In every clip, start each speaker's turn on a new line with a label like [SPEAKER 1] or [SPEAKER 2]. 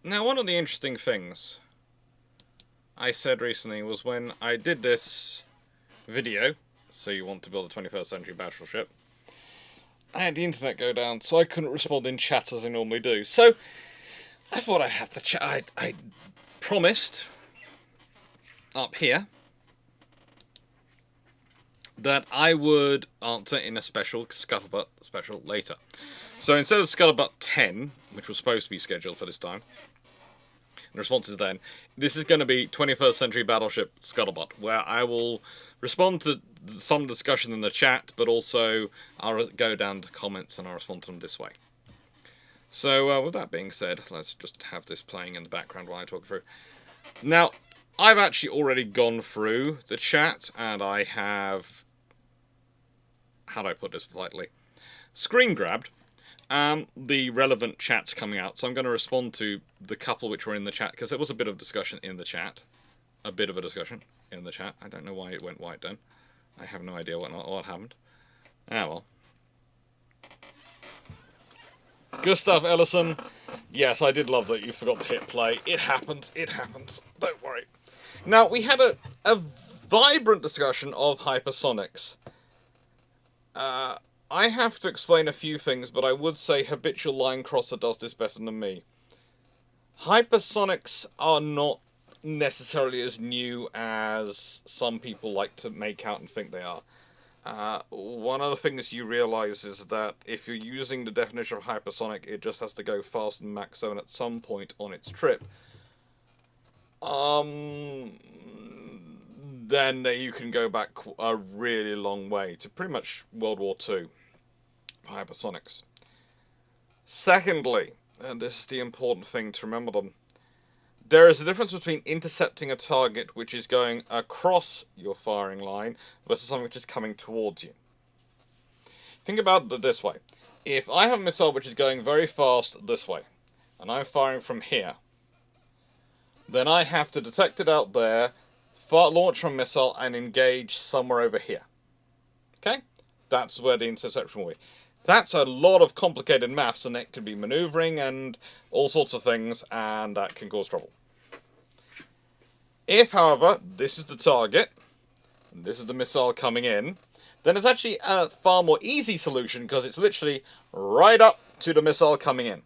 [SPEAKER 1] Now, one of the interesting things I said recently was when I did this video, so you want to build a 21st century battleship, I had the internet go down, so I couldn't respond in chat as I normally do. So I thought I'd have to chat. I promised up here that I would answer in a special Scuttlebutt special later. So instead of Scuttlebutt 10, which was supposed to be scheduled for this time, and responses then, this is going to be 21st Century Battleship Scuttlebutt, where I will respond to some discussion in the chat, but also I'll go down to comments and I'll respond to them this way. So with that being said, let's just have this playing in the background while I talk through. Now, I've actually already gone through the chat, and I have, how do I put this politely, screen grabbed the relevant chats coming out. So I'm going to respond to the couple which were in the chat, because there was a bit of discussion in the chat. A bit of a discussion in the chat. I don't know why it went white then. I have no idea what happened. Ah, well. Gustav Ellison. Yes, I did love that you forgot to hit play. It happens. It happens. Don't worry. Now, we had a vibrant discussion of hypersonics. I have to explain a few things, but I would say Habitual Line Crosser does this better than me. Hypersonics are not necessarily as new as some people like to make out and think they are. One of the things you realise is that if you're using the definition of hypersonic, it just has to go faster than Mach 7 at some point on its trip. Then you can go back a really long way to pretty much World War II for hypersonics. Secondly, and this is the important thing to remember them, there is a difference between intercepting a target which is going across your firing line versus something which is coming towards you. Think about it this way. If I have a missile which is going very fast this way, and I'm firing from here, then I have to detect it out there, launch a missile, and engage somewhere over here. Okay? That's where the interception will be. That's a lot of complicated maths, and it could be maneuvering and all sorts of things, and that can cause trouble. If, however, this is the target, and this is the missile coming in, then it's actually a far more easy solution, because it's literally right up to the missile coming in.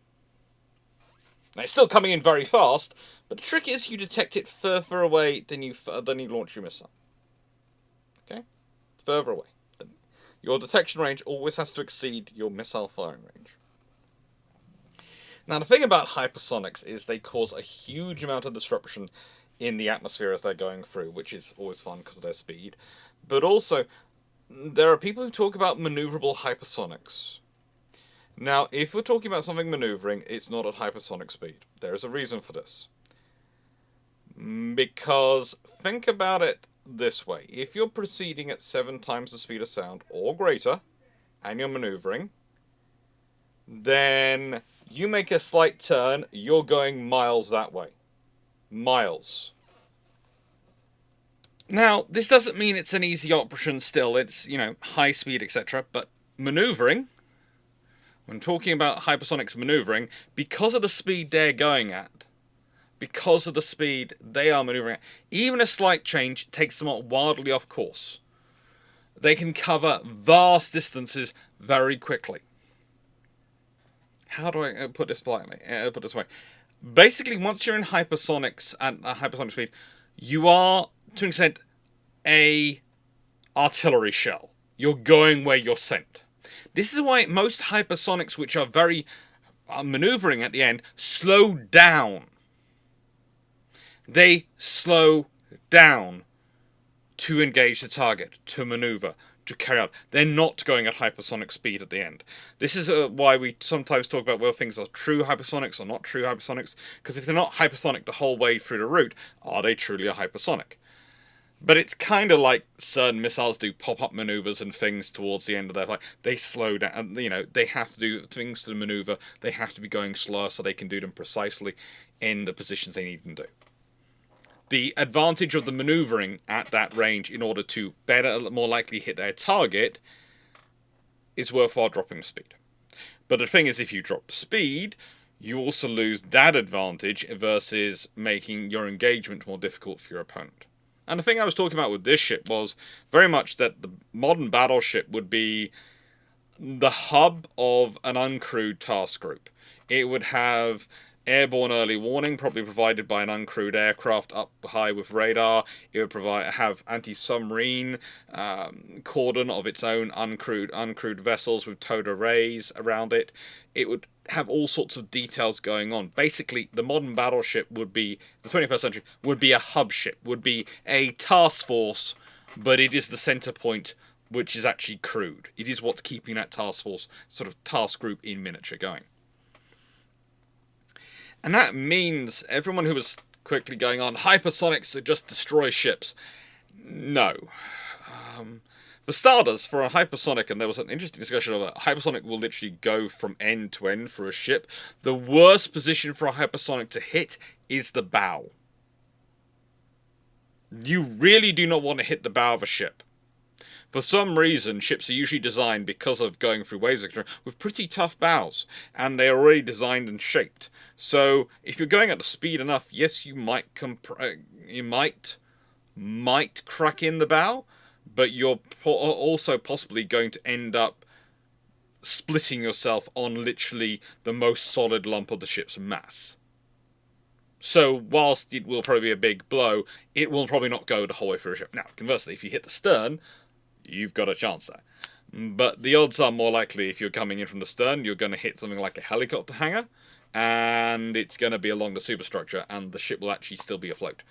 [SPEAKER 1] Now, it's still coming in very fast, but the trick is you detect it further away than you launch your missile. Okay? Further away. Your detection range always has to exceed your missile firing range. Now, the thing about hypersonics is they cause a huge amount of disruption in the atmosphere as they're going through, which is always fun because of their speed. But also, there are people who talk about maneuverable hypersonics. Now, if we're talking about something maneuvering, it's not at hypersonic speed. There is a reason for this. Because, think about it this way. If you're proceeding at 7 times the speed of sound, or greater, and you're maneuvering, then you make a slight turn, you're going miles that way. Miles. Now, this doesn't mean it's an easy operation still. It's, high speed, etc. But maneuvering, when talking about hypersonics maneuvering, because of the speed they're going at, because of the speed they are maneuvering at, even a slight change takes them wildly off course. They can cover vast distances very quickly. How do I put this politely? Put this way. Basically, once you're in hypersonics at hypersonic speed, you are, to an extent, a artillery shell. You're going where you're sent. This is why most hypersonics, which are very maneuvering at the end, slow down. They slow down to engage the target, to maneuver, to carry out. They're not going at hypersonic speed at the end. This is why we sometimes talk about whether things are true hypersonics or not true hypersonics, because if they're not hypersonic the whole way through the route, are they truly a hypersonic? But it's kind of like certain missiles do pop-up maneuvers and things towards the end of their flight. They slow down, they have to do things to the maneuver, they have to be going slower so they can do them precisely in the positions they need them to do. The advantage of the maneuvering at that range in order to more likely hit their target is worthwhile dropping the speed. But the thing is, if you drop the speed, you also lose that advantage versus making your engagement more difficult for your opponent. And the thing I was talking about with this ship was very much that the modern battleship would be the hub of an uncrewed task group. It would have airborne early warning, probably provided by an uncrewed aircraft up high with radar. It would have anti-submarine cordon of its own uncrewed vessels with towed arrays around it. It would have all sorts of details going on. Basically, the modern battleship would be, the 21st century, would be a hub ship, would be a task force, but it is the center point, which is actually crewed. It is what's keeping that task force, sort of task group in miniature, going. And that means everyone who was quickly going on, hypersonics just destroy ships. No. For starters, for a hypersonic, and there was an interesting discussion of a hypersonic will literally go from end to end for a ship. The worst position for a hypersonic to hit is the bow. You really do not want to hit the bow of a ship. For some reason, ships are usually designed, because of going through waves, etc., with pretty tough bows, and they are already designed and shaped. So, if you're going at the speed enough, yes, you might crack in the bow, but you're also possibly going to end up splitting yourself on literally the most solid lump of the ship's mass. So, whilst it will probably be a big blow, it will probably not go the whole way through a ship. Now, conversely, if you hit the stern, you've got a chance there. But the odds are more likely, if you're coming in from the stern, you're going to hit something like a helicopter hangar, and it's going to be along the superstructure, and the ship will actually still be afloat.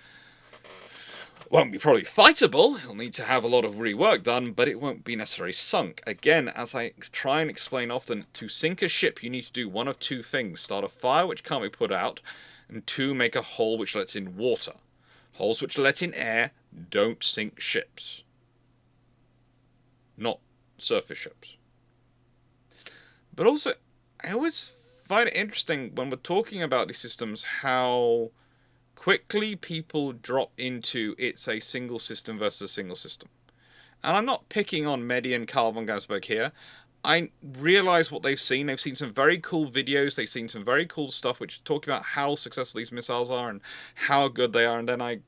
[SPEAKER 1] Won't be probably fightable, it'll need to have a lot of rework done, but it won't be necessarily sunk. Again, as I try and explain often, to sink a ship you need to do one of two things. Start a fire which can't be put out, and two, make a hole which lets in water. Holes which let in air don't sink ships. Not surface ships. But also, I always find it interesting when we're talking about these systems how quickly people drop into it's a single system versus a single system. And I'm not picking on Mehdi and Carl von Gansberg here. I realize what they've seen. They've seen some very cool videos. They've seen some very cool stuff which talk about how successful these missiles are and how good they are. And then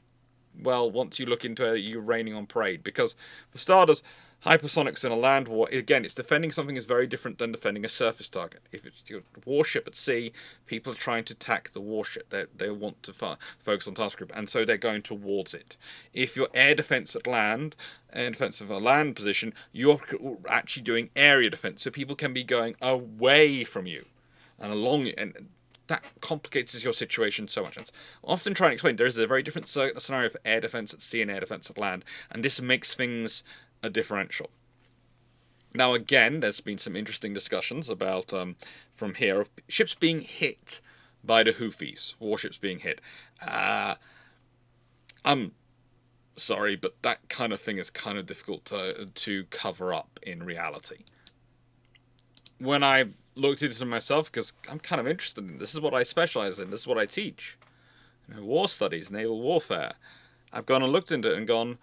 [SPEAKER 1] once you look into it, you're raining on parade. Because, for starters, hypersonics in a land war, again, it's defending something is very different than defending a surface target. If it's your warship at sea, people are trying to attack the warship. They want to focus on task group, and so they're going towards it. If you're air defense at land, air defense of a land position, you're actually doing area defense, so people can be going away from you and along, and that complicates your situation so much. And often trying to explain there is a very different scenario for air defense at sea and air defense at land, and this makes things a differential. Now, again, there's been some interesting discussions about, from here, of ships being hit by the Houthis, warships being hit. I'm sorry, but that kind of thing is kind of difficult to cover up in reality. When I've looked into it myself, because I'm kind of interested in this is what I specialize in, this is what I teach. War studies, naval warfare. I've gone and looked into it and gone,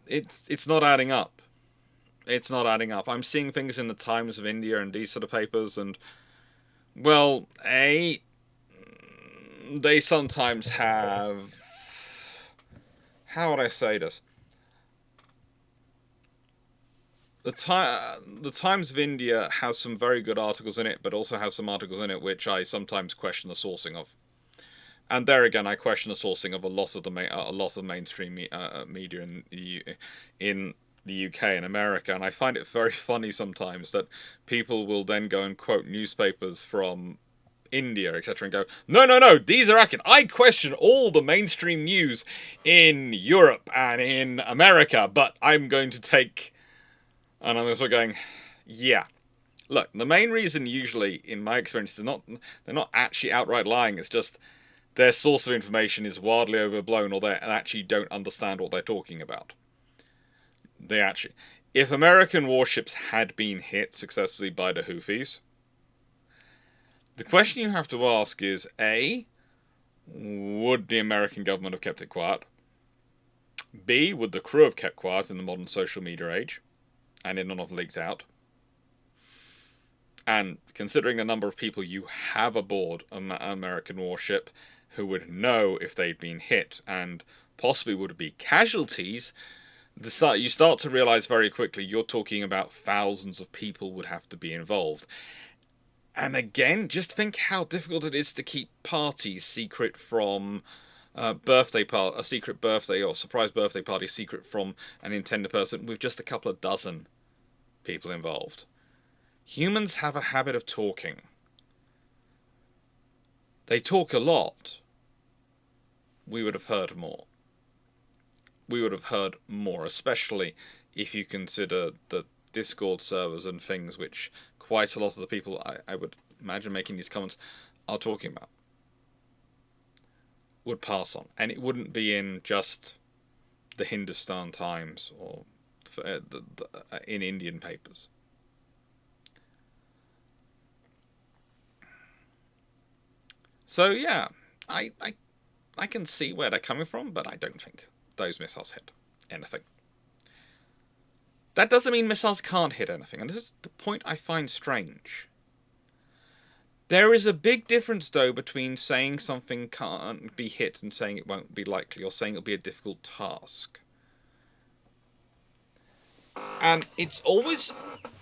[SPEAKER 1] it's not adding up. It's not adding up. I'm seeing things in the Times of India and these sort of papers, and, well, they sometimes have... How would I say this? The Times of India has some very good articles in it, but also has some articles in it which I sometimes question the sourcing of. And there again, I question the sourcing of a lot of mainstream media in the UK and America, and I find it very funny sometimes that people will then go and quote newspapers from India, etc., and go, no, these are accurate. I question all the mainstream news in Europe and in America, but I'm going to take... And I'm sort of going, yeah. Look, the main reason usually, in my experience, they're not actually outright lying, it's just their source of information is wildly overblown, or they actually don't understand what they're talking about. If American warships had been hit successfully by the Houthis, the question you have to ask is, A, would the American government have kept it quiet? B, would the crew have kept quiet in the modern social media age, and it not have leaked out? And considering the number of people you have aboard an American warship who would know if they'd been hit and possibly would be casualties, you start to realize very quickly you're talking about thousands of people would have to be involved. And again, just think how difficult it is to keep parties secret from a secret birthday or surprise birthday party secret from an intended person with just a couple of dozen people involved. Humans have a habit of talking. They talk a lot. We would have heard more. We would have heard more, especially if you consider the Discord servers and things which quite a lot of the people I would imagine making these comments are talking about would pass on. And it wouldn't be in just the Hindustan Times or in Indian papers. So yeah, I can see where they're coming from, but I don't think those missiles hit anything. That doesn't mean missiles can't hit anything, and this is the point I find strange. There is a big difference, though, between saying something can't be hit and saying it won't be likely, or saying it'll be a difficult task. And it's always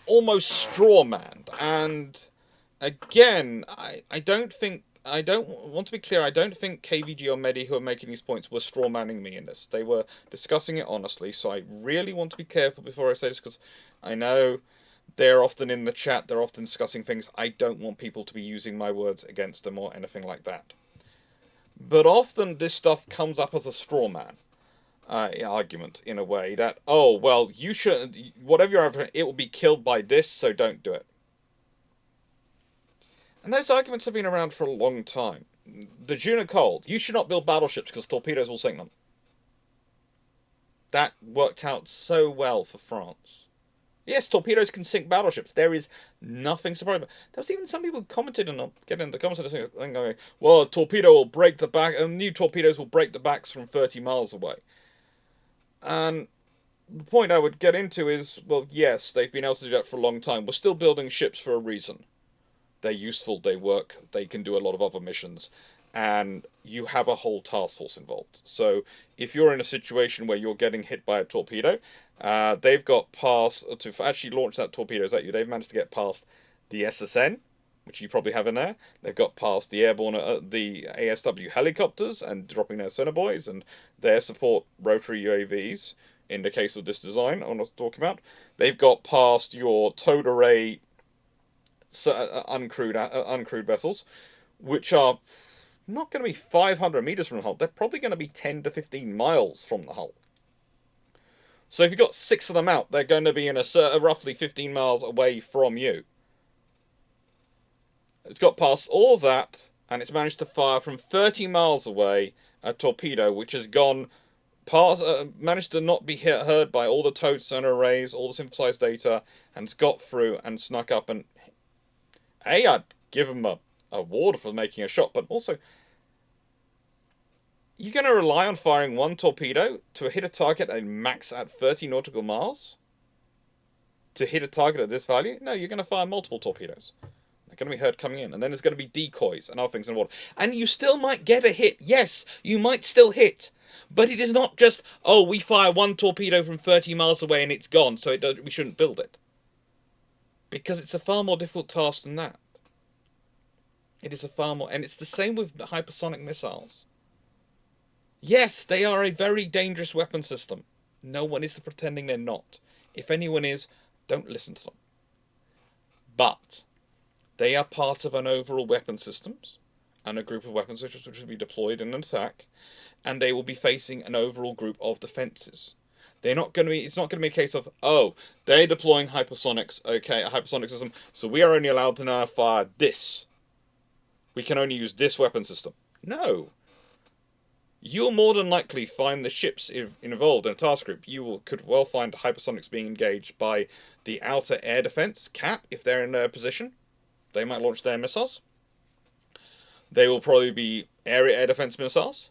[SPEAKER 1] almost straw-manned, and again, I don't want to be clear, I don't think KVG or Medi who are making these points were straw-manning me in this. They were discussing it honestly, so I really want to be careful before I say this, because I know they're often in the chat, they're often discussing things. I don't want people to be using my words against them or anything like that. But often this stuff comes up as a straw man argument, in a way, that, oh, well, you shouldn't, whatever you're having, it will be killed by this, so don't do it. And those arguments have been around for a long time. The Juna Cold, you should not build battleships because torpedoes will sink them. That worked out so well for France. Yes, torpedoes can sink battleships. There is nothing surprising. There was even some people commented on getting in the comments and going, well, a torpedo will break the back, and new torpedoes will break the backs from 30 miles away. And the point I would get into is, well, yes, they've been able to do that for a long time. We're still building ships for a reason. They're useful, they work, they can do a lot of other missions, and you have a whole task force involved. So if you're in a situation where you're getting hit by a torpedo, they've got past, to actually launch that torpedoes at you, they've managed to get past the SSN, which you probably have in there. They've got past the airborne, the ASW helicopters and dropping their sonobuoys and their support rotary UAVs, in the case of this design I'm not talking about. They've got past your towed array uncrewed vessels, which are not going to be 500 meters from the hull. They're probably going to be 10 to 15 miles from the hull. So if you've got 6 of them out, they're going to be in a roughly 15 miles away from you. It's got past all of that, and it's managed to fire from 30 miles away a torpedo, which has gone past, managed to not be heard by all the towed sonar arrays, all the synthesized data, and it's got through and snuck up. And I'd give them a award for making a shot, but also, you're going to rely on firing one torpedo to hit a target at max at 30 nautical miles? To hit a target at this value? No, you're going to fire multiple torpedoes. They're going to be heard coming in, and then there's going to be decoys and other things in the water. And you still might get a hit. Yes, you might still hit. But it is not just, oh, we fire one torpedo from 30 miles away and it's gone, so we shouldn't build it. Because it's a far more difficult task than that. It is a far more... And it's the same with the hypersonic missiles. Yes, they are a very dangerous weapon system. No one is pretending they're not. If anyone is, don't listen to them. But they are part of an overall weapon systems and a group of weapons which will be deployed in an attack, and they will be facing an overall group of defenses. They're not going to be. It's not going to be a case of, oh, they're deploying hypersonics. Okay, a hypersonic system. So we are only allowed to now fire this. We can only use this weapon system. No. You'll more than likely find the ships involved in a task group. Could well find hypersonics being engaged by the outer air defense cap if they're in their position. They might launch their missiles. They will probably be area air defense missiles.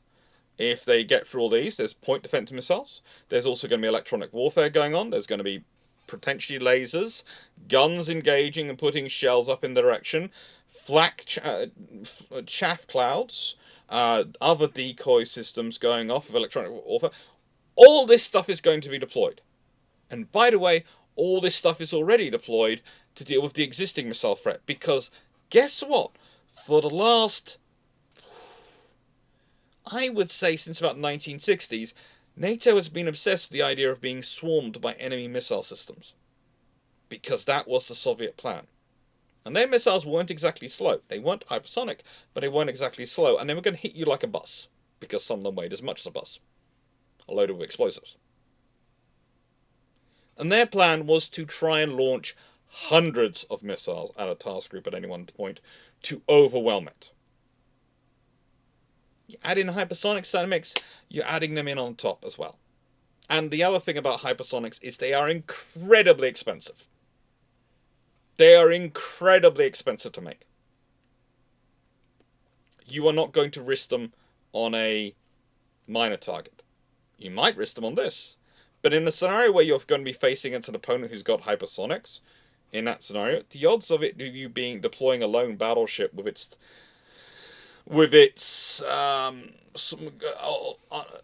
[SPEAKER 1] If they get through all these, there's point defense missiles. There's also going to be electronic warfare going on. There's going to be potentially lasers, guns engaging and putting shells up in the direction, chaff clouds, other decoy systems going off of electronic warfare. All this stuff is going to be deployed. And by the way, all this stuff is already deployed to deal with the existing missile threat. Because guess what? For the last, I would say since about the 1960s, NATO has been obsessed with the idea of being swarmed by enemy missile systems. Because that was the Soviet plan. And their missiles weren't exactly slow. They weren't hypersonic, but they weren't exactly slow. And they were going to hit you like a bus. Because some of them weighed as much as a bus. Loaded with explosives. And their plan was to try and launch hundreds of missiles at a task group at any one point to overwhelm it. You add in hypersonics to that mix, you're adding them in on top as well. And the other thing about hypersonics is they are incredibly expensive. They are incredibly expensive to make. You are not going to risk them on a minor target. You might risk them on this. But in the scenario where you're going to be facing against an opponent who's got hypersonics, in that scenario, the odds of you deploying a lone battleship with its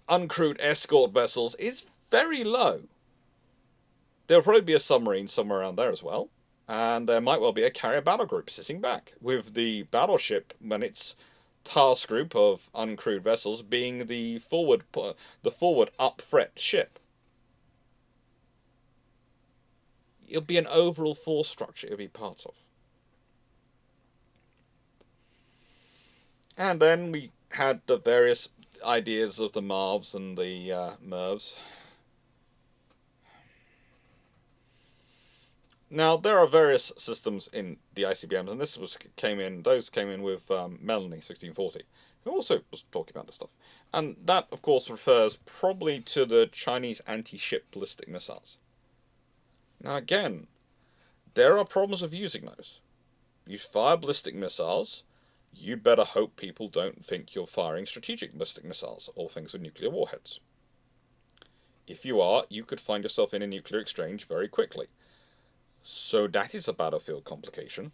[SPEAKER 1] uncrewed escort vessels is very low. There'll probably be a submarine somewhere around there as well, and there might well be a carrier battle group sitting back, with the battleship when its task group of uncrewed vessels being the forward up threat ship. It'll be an overall force structure it'll be part of. And then we had the various ideas of the MAVs and the MERVs. Now, there are various systems in the ICBMs, and those came in with Melanie 1640, who also was talking about this stuff. And that, of course, refers probably to the Chinese anti-ship ballistic missiles. Now, again, there are problems with using those. You fire ballistic missiles, you better hope people don't think you're firing strategic ballistic missiles or things with nuclear warheads. If you are, you could find yourself in a nuclear exchange very quickly. So that is a battlefield complication.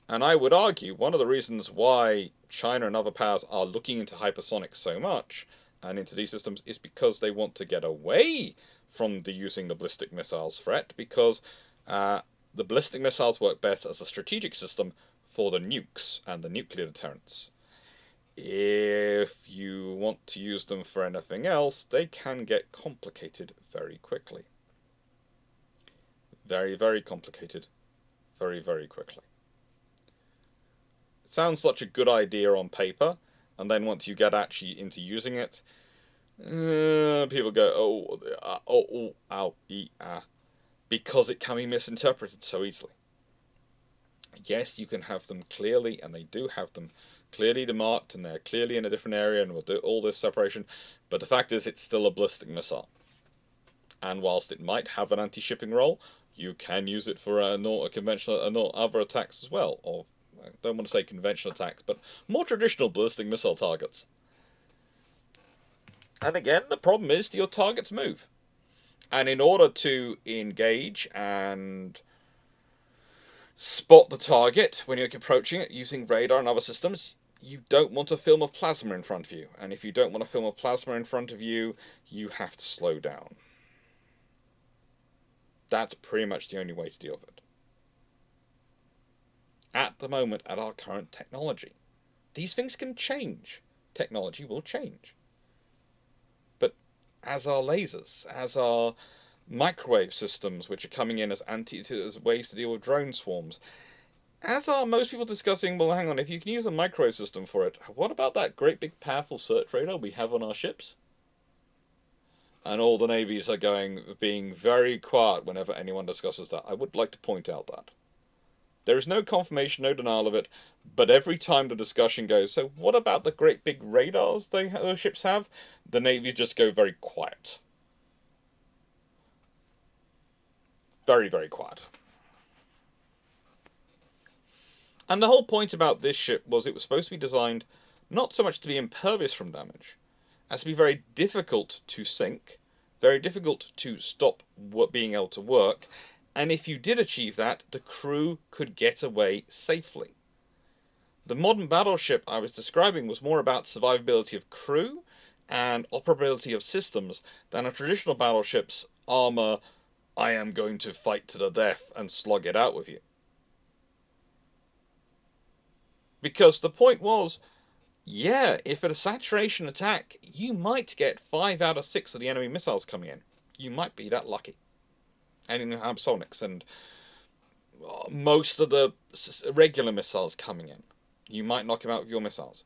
[SPEAKER 1] And I would argue one of the reasons why China and other powers are looking into hypersonics so much and into these systems is because they want to get away from using the ballistic missiles threat, because the ballistic missiles work best as a strategic system for the nukes and the nuclear deterrence. If you want to use them for anything else, they can get complicated very quickly. Very, very complicated. Very, very quickly. It sounds such a good idea on paper, and then once you get actually into using it, people go, because it can be misinterpreted so easily. Yes, you can have them clearly, and they do have them clearly demarked, and they're clearly in a different area, and we'll do all this separation, but the fact is it's still a ballistic missile. And whilst it might have an anti-shipping role, you can use it for other attacks as well, or I don't want to say conventional attacks, but more traditional ballistic missile targets. And again, the problem is your targets move. And in order to engage and spot the target when you're approaching it using radar and other systems, you don't want a film of plasma in front of you. And if you don't want a film of plasma in front of you, you have to slow down. That's pretty much the only way to deal with it. At the moment, at our current technology. These things can change. Technology will change. But as our lasers, as our microwave systems, which are coming in as ways to deal with drone swarms, as are most people discussing, well, hang on, if you can use a microwave system for it, what about that great big powerful search radar we have on our ships? And all the navies are being very quiet whenever anyone discusses that. I would like to point out that. There is no confirmation, no denial of it, but every time the discussion goes, so what about the great big radars those ships have? The navies just go very quiet. Very, very quiet. And the whole point about this ship was it was supposed to be designed not so much to be impervious from damage, as to be very difficult to sink, very difficult to stop being able to work, and if you did achieve that, the crew could get away safely. The modern battleship I was describing was more about survivability of crew and operability of systems than a traditional battleship's armor, I am going to fight to the death and slug it out with you. Because the point was, yeah, if at a saturation attack, you might get 5 out of 6 of the enemy missiles coming in. You might be that lucky. And in Hypersonics and most of the regular missiles coming in, you might knock him out with your missiles.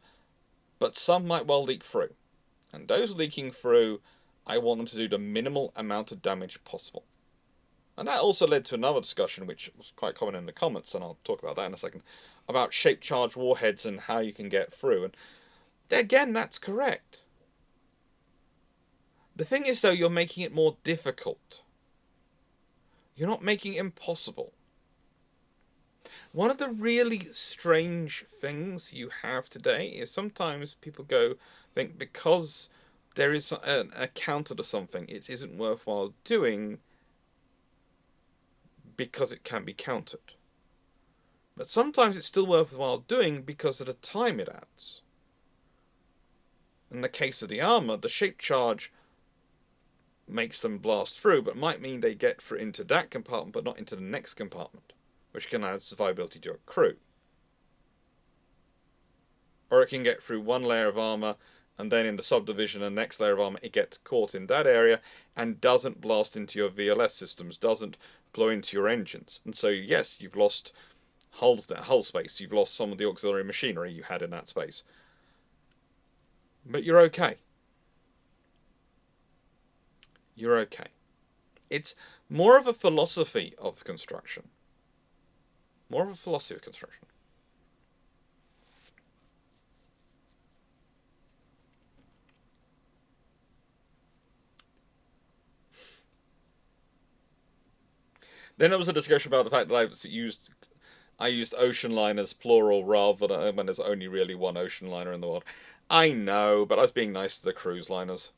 [SPEAKER 1] But some might well leak through. And those leaking through, I want them to do the minimal amount of damage possible. And that also led to another discussion, which was quite common in the comments, and I'll talk about that in a second, about shaped charge warheads and how you can get through. And again, that's correct. The thing is, though, you're making it more difficult. You're not making it impossible. One of the really strange things you have today is sometimes people think because there is a counter to something, it isn't worthwhile doing because it can be countered. But sometimes it's still worthwhile doing because of the time it adds. In the case of the armor, the shaped charge makes them blast through, but might mean they get through into that compartment, but not into the next compartment, which can add survivability to your crew. Or it can get through one layer of armor, and then in the subdivision and next layer of armor, it gets caught in that area, and doesn't blast into your VLS systems, doesn't blow into your engines. And so, yes, you've lost hull space, you've lost some of the auxiliary machinery you had in that space. But you're okay. You're okay. It's more of a philosophy of construction. More of a philosophy of construction. Then there was a discussion about the fact that I used ocean liners plural rather than when there's only really one ocean liner in the world. I know, but I was being nice to the cruise liners.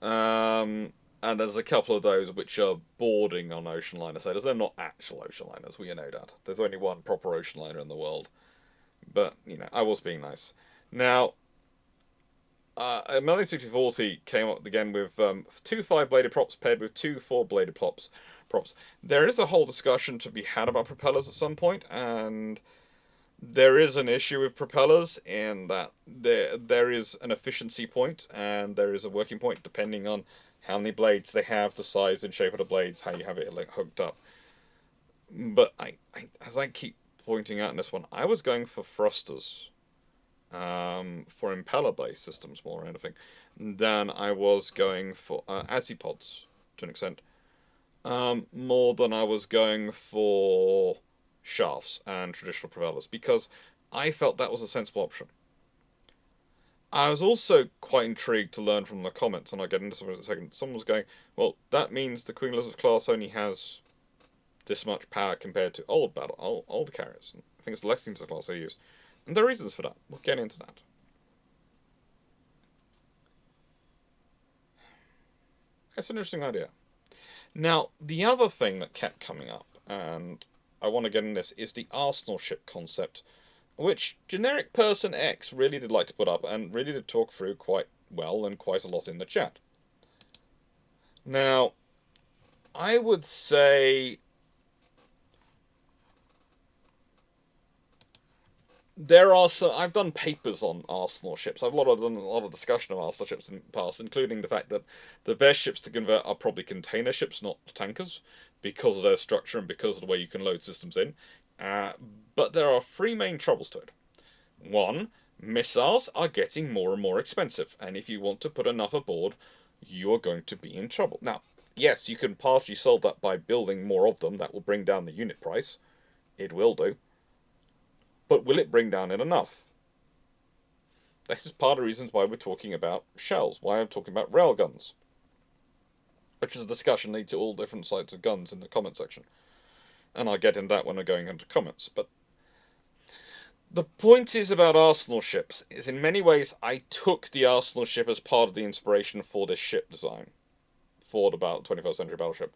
[SPEAKER 1] And there's a couple of those which are bordering on ocean liner status. They're not actual ocean liners, we know that. There's only one proper ocean liner in the world. But, I was being nice. Now, Melanie 6040 came up again with 2 5-bladed props paired with 2 4-bladed props. There is a whole discussion to be had about propellers at some point, and there is an issue with propellers in that there is an efficiency point and there is a working point depending on how many blades they have, the size and shape of the blades, how you have it hooked up. But as I keep pointing out in this one, I was going for thrusters for impeller-based systems more than anything than I was going for azipods to an extent. More than I was going for shafts and traditional propellers, because I felt that was a sensible option. I was also quite intrigued to learn from the comments, and I'll get into some in a second. Someone was going, well, that means the Queen Elizabeth class only has this much power compared to old carriers. I think it's the Lexington class they use. And there are reasons for that. We'll get into that. It's an interesting idea. Now, the other thing that kept coming up, and I want to get in this, is the Arsenal ship concept, which Generic Person X really did like to put up, and really did talk through quite well and quite a lot in the chat. Now, I would say there are some. I've done papers on Arsenal ships. I've done a lot of discussion of Arsenal ships in the past, including the fact that the best ships to convert are probably container ships, not tankers, because of their structure and because of the way you can load systems in. But there are 3 main troubles to it. 1, missiles are getting more and more expensive, and if you want to put enough aboard, you are going to be in trouble. Now, yes, you can partially solve that by building more of them. That will bring down the unit price. It will do. But will it bring down it enough? This is part of the reasons why we're talking about shells, why I'm talking about railguns. Which is a discussion lead to all different types of guns in the comment section. And I'll get into that when we're going into comments. But the point is about Arsenal ships, is in many ways I took the Arsenal ship as part of the inspiration for this ship design. for the 21st century battleship.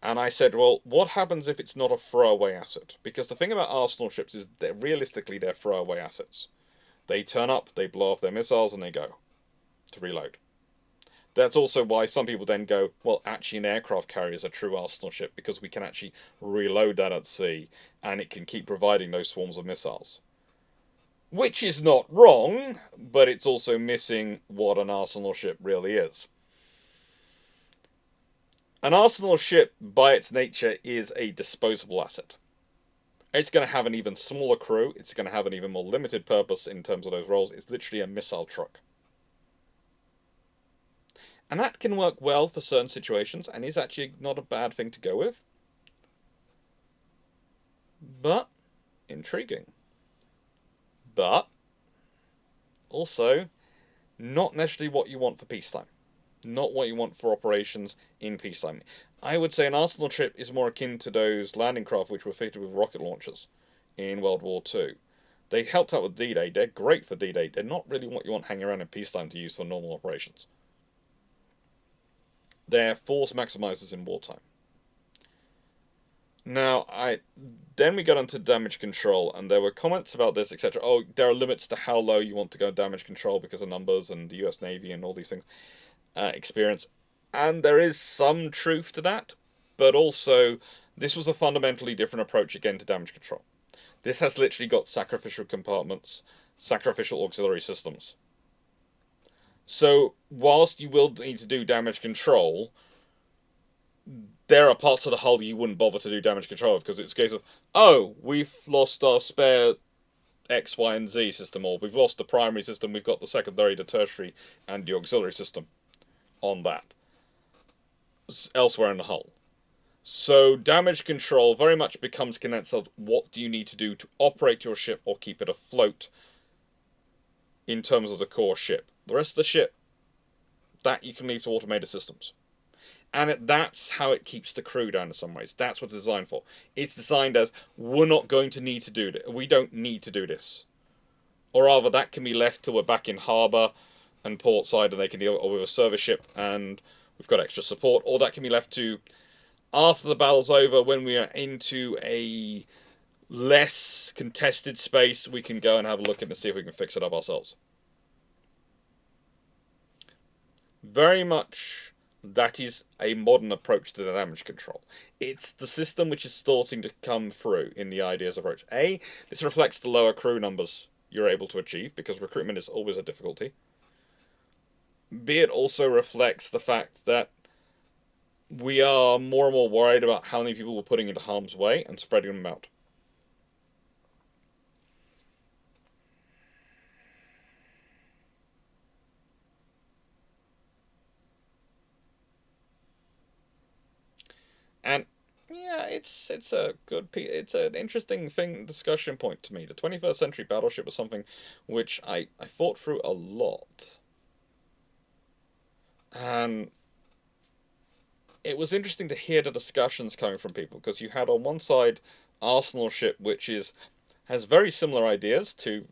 [SPEAKER 1] And I said, well, what happens if it's not a throwaway asset? Because the thing about arsenal ships is that realistically they're throwaway assets. They turn up, they blow off their missiles, and they go to reload. That's also why some people then go, well, actually an aircraft carrier is a true arsenal ship because we can actually reload that at sea and it can keep providing those swarms of missiles. Which is not wrong, but it's also missing what an arsenal ship really is. An arsenal ship, by its nature, is a disposable asset. It's going to have an even smaller crew, it's going to have an even more limited purpose in terms of those roles. It's literally a missile truck. And that can work well for certain situations, and is actually not a bad thing to go with. But, intriguing. But, also, not necessarily what you want for peacetime. Not what you want for operations in peacetime. I would say an arsenal ship is more akin to those landing craft which were fitted with rocket launchers in World War II. They helped out with D-Day. They're great for D-Day. They're not really what you want hanging around in peacetime to use for normal operations. They're force maximizers in wartime. Now, then we got into damage control, and there were comments about this, etc. Oh, there are limits to how low you want to go damage control because of numbers and the US Navy and all these things, experience. And there is some truth to that, but also, this was a fundamentally different approach again to damage control. This has literally got sacrificial compartments, sacrificial auxiliary systems. So, whilst you will need to do damage control, there are parts of the hull you wouldn't bother to do damage control of, because it's a case of, oh, we've lost our spare X, Y, and Z system, or we've lost the primary system, we've got the secondary, the tertiary, and the auxiliary system on that, elsewhere in the hull. So, damage control very much becomes condensed of what do you need to do to operate your ship or keep it afloat in terms of the core ship. The rest of the ship, that you can leave to automated systems. And that's how it keeps the crew down in some ways. That's what it's designed for. It's designed as, we're not going to need to do this. We don't need to do this. Or rather, that can be left till we're back in harbour and port side and they can deal with a service ship and we've got extra support. Or that can be left to, after the battle's over, when we are into a less contested space, we can go and have a look at it and see if we can fix it up ourselves. Very much, that is a modern approach to the damage control. It's the system which is starting to come through in the ideas approach. A, this reflects the lower crew numbers you're able to achieve, because recruitment is always a difficulty. B, it also reflects the fact that we are more and more worried about how many people we're putting into harm's way and spreading them out. And yeah, it's an interesting discussion point to me. The 21st century battleship was something which I thought through a lot. And it was interesting to hear the discussions coming from people, because you had on one side Arsenal ship, which has very similar ideas to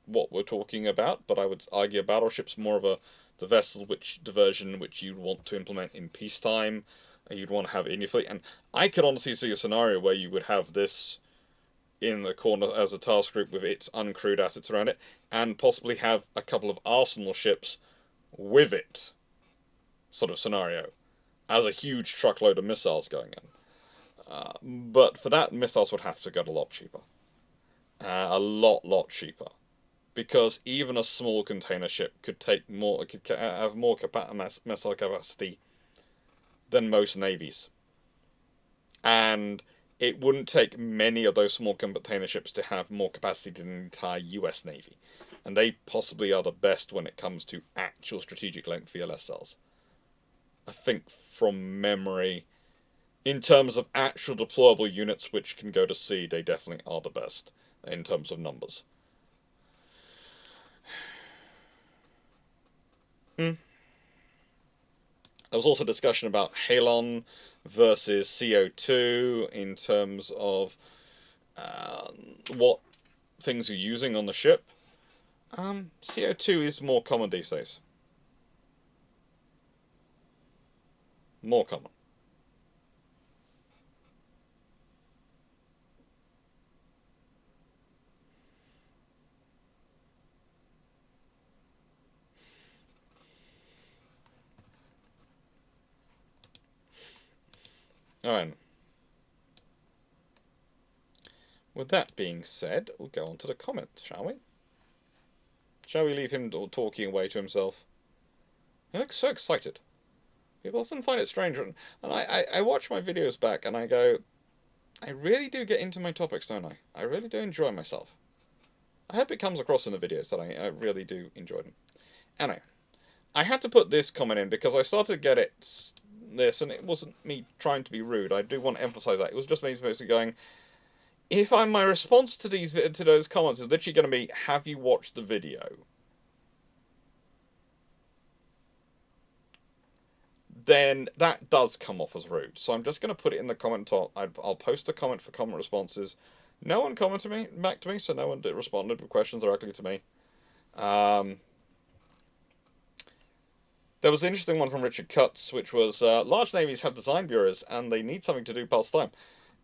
[SPEAKER 1] what we're talking about, but I would argue Battleship's more of the vessel the version which you'd want to implement in peacetime. You'd want to have in your fleet, and I could honestly see a scenario where you would have this in the corner as a task group with its uncrewed assets around it, and possibly have a couple of arsenal ships with it, sort of scenario, as a huge truckload of missiles going in. But for that, missiles would have to get a lot cheaper, a lot cheaper, because even a small container ship could take more, could have more missile capacity than most navies. And it wouldn't take many of those small container ships to have more capacity than the entire US Navy. And they possibly are the best when it comes to actual strategic length VLS cells. I think from memory, in terms of actual deployable units which can go to sea, they definitely are the best in terms of numbers. There was also discussion about halon versus CO2 in terms of what things you're using on the ship. CO2 is more common these days. more common. Alright. With that being said, we'll go on to the comments, shall we? Shall we leave him talking away to himself? He looks so excited. People often find it strange, and I watch my videos back and I go, I really do get into my topics, don't I? I really do enjoy myself. I hope it comes across in the videos that I really do enjoy them. Anyway, I had to put this comment in because I started to get this, and it wasn't me trying to be rude. I do want to emphasize that. It was just me basically going, if my response to those comments is literally going to be, have you watched the video? Then that does come off as rude. So I'm just going to put it in the comment top. I'll post a comment for comment responses. No one commented back to me, so no one responded with questions directly to me. There was an interesting one from Richard Cutts, which was, large navies have design bureaus, and they need something to do past time.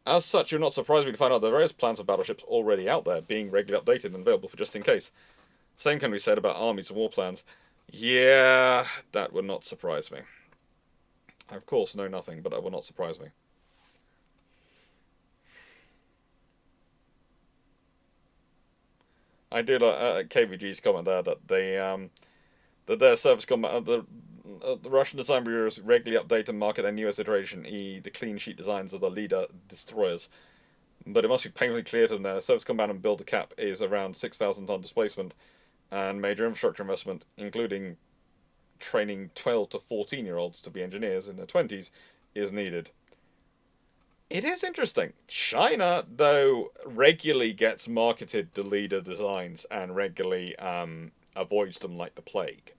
[SPEAKER 1] As such, you're not surprised me to find out there are various plans for battleships already out there, being regularly updated and available for just in case. Same can be said about armies and war plans. Yeah, that would not surprise me. I, of course, know nothing, but that would not surprise me. I do like KVG's comment there that that their service combat the Russian design bureaus regularly update and market their newest iteration, the clean sheet designs of the leader destroyers. But it must be painfully clear to them that service combat and builder cap is around 6,000 ton displacement, and major infrastructure investment, including training 12 to 14-year-olds to be engineers in their 20s, is needed. It is interesting. China, though, regularly gets marketed the leader designs and regularly avoids them like the plague.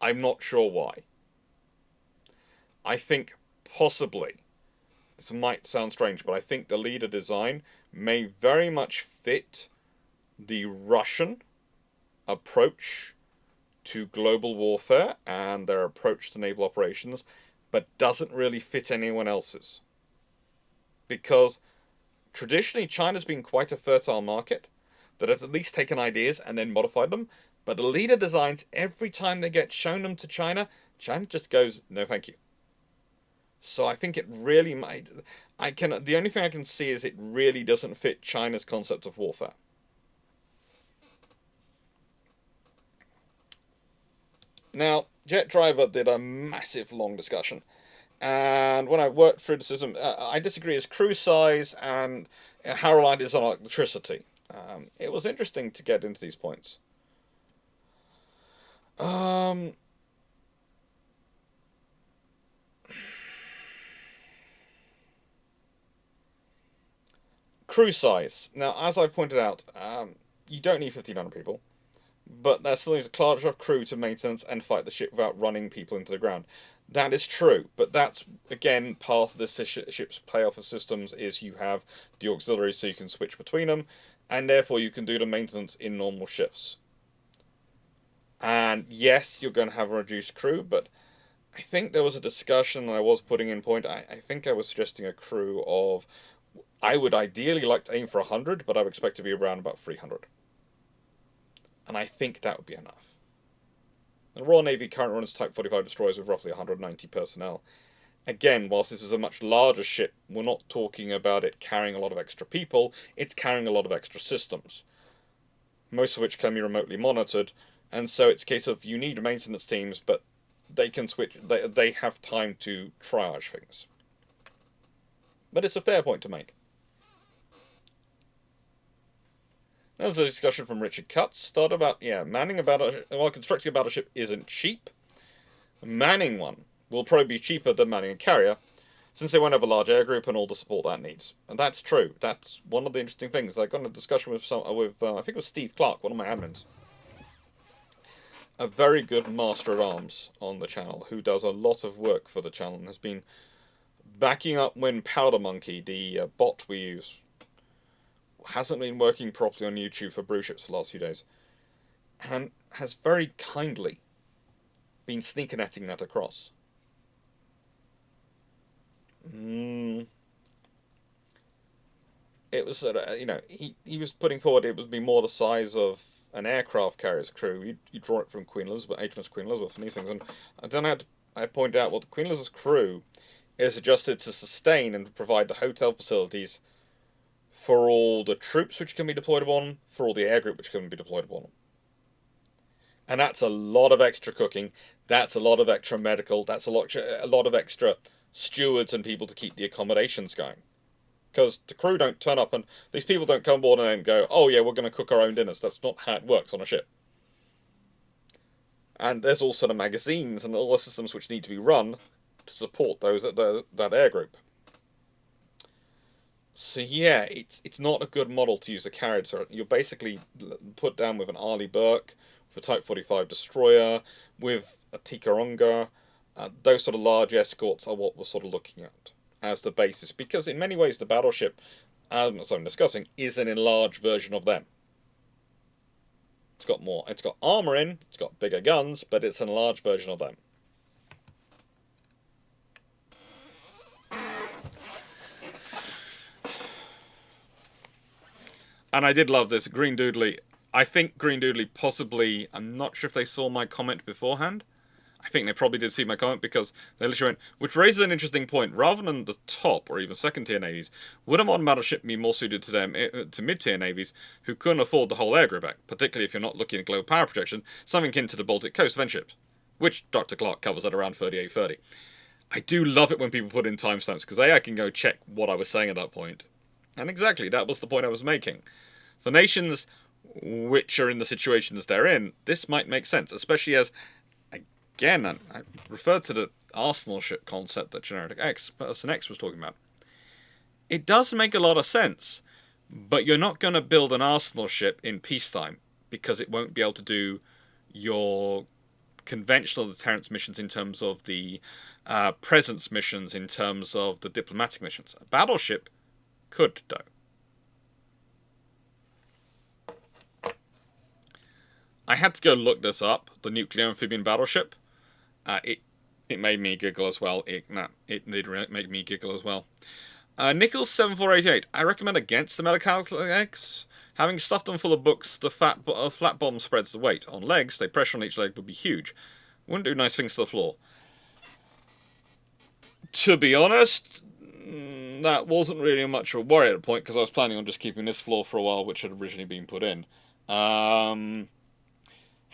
[SPEAKER 1] I'm not sure why. I think possibly, this might sound strange, but I think the leader design may very much fit the Russian approach to global warfare and their approach to naval operations, but doesn't really fit anyone else's. Because traditionally China's been quite a fertile market that has at least taken ideas and then modified them, but the leader designs, every time they get shown them to China, China just goes, no thank you. So I think it really might, the only thing I can see is it really doesn't fit China's concept of warfare. Now, Jet Driver did a massive long discussion, and when I worked through the system, I disagree as crew size and how reliant it is on electricity. It was interesting to get into these points. Crew size. Now, as I've pointed out, you don't need 1,500 people, but there still needs a large enough crew to maintenance and fight the ship without running people into the ground. That is true, but that's, again, part of the ship's playoff of systems is you have the auxiliaries so you can switch between them, and therefore you can do the maintenance in normal shifts. And yes, you're going to have a reduced crew, but I think there was a discussion, and I was putting in point, I think I was suggesting a crew of, I would ideally like to aim for 100, but I would expect to be around about 300. And I think that would be enough. The Royal Navy currently runs Type 45 destroyers with roughly 190 personnel. Again, whilst this is a much larger ship, we're not talking about it carrying a lot of extra people, it's carrying a lot of extra systems, most of which can be remotely monitored, and so it's a case of you need maintenance teams, but they can switch, they have time to triage things. But it's a fair point to make. There was a discussion from Richard Cutts, started about, manning a battleship, while constructing a battleship isn't cheap, manning one will probably be cheaper than manning a carrier, since they won't have a large air group and all the support that needs. And that's true. That's one of the interesting things. I got in a discussion with I think it was Steve Clarke, one of my admins. A very good master at arms on the channel, who does a lot of work for the channel and has been backing up when Powder Monkey, the bot we use, hasn't been working properly on YouTube for brew ships for the last few days, and has very kindly been sneaker netting that across. Mm, it was he was putting forward it would be more the size of an aircraft carrier's crew. You draw it from Queen Elizabeth, HMS Queen Elizabeth, and these things. And then I pointed out what the Queen Elizabeth's crew is adjusted to sustain and provide the hotel facilities for all the troops which can be deployed upon them, for all the air group which can be deployed upon them. And that's a lot of extra cooking. That's a lot of extra medical. That's a lot of extra stewards and people to keep the accommodations going. Because the crew don't turn up and these people don't come aboard and then go, oh yeah, we're going to cook our own dinners. That's not how it works on a ship. And there's also the magazines and all the systems which need to be run to support those at that air group. So yeah, it's not a good model to use a carrier turret. You're basically put down with an Arleigh Burke, with a Type 45 destroyer, with a Ticonderoga. Those sort of large escorts are what we're sort of looking at as the basis, because in many ways the Battleship, as I'm discussing, is an enlarged version of them. It's got armour in, it's got bigger guns, but it's an enlarged version of them. And I did love this. Green Doodly. I think Green Doodly possibly... I'm not sure if they saw my comment beforehand. I think they probably did see my comment because they literally went... Which raises an interesting point. Rather than the top or even second tier navies, would a modern battleship be more suited to them to mid-tier navies who couldn't afford the whole air group back? Particularly if you're not looking at global power projection, something akin to the Baltic Coast event ships. Which Dr. Clarke covers at around 3830. I do love it when people put in timestamps because I can go check what I was saying at that point. And exactly, that was the point I was making. For nations which are in the situations they're in, this might make sense, especially as, again, I referred to the Arsenal ship concept that Generic X, Person X was talking about. It does make a lot of sense, but you're not going to build an Arsenal ship in peacetime because it won't be able to do your conventional deterrence missions in terms of the presence missions, in terms of the diplomatic missions. A battleship could, though. I had to go look this up, the nuclear amphibian battleship. It made me giggle as well. It did make me giggle as well. Nichols 7488. I recommend against the metallic legs. Having stuffed them full of books, the flat bottom spreads the weight. On legs, the pressure on each leg would be huge. Wouldn't do nice things to the floor. To be honest, that wasn't really much of a worry at the point because I was planning on just keeping this floor for a while, which had originally been put in.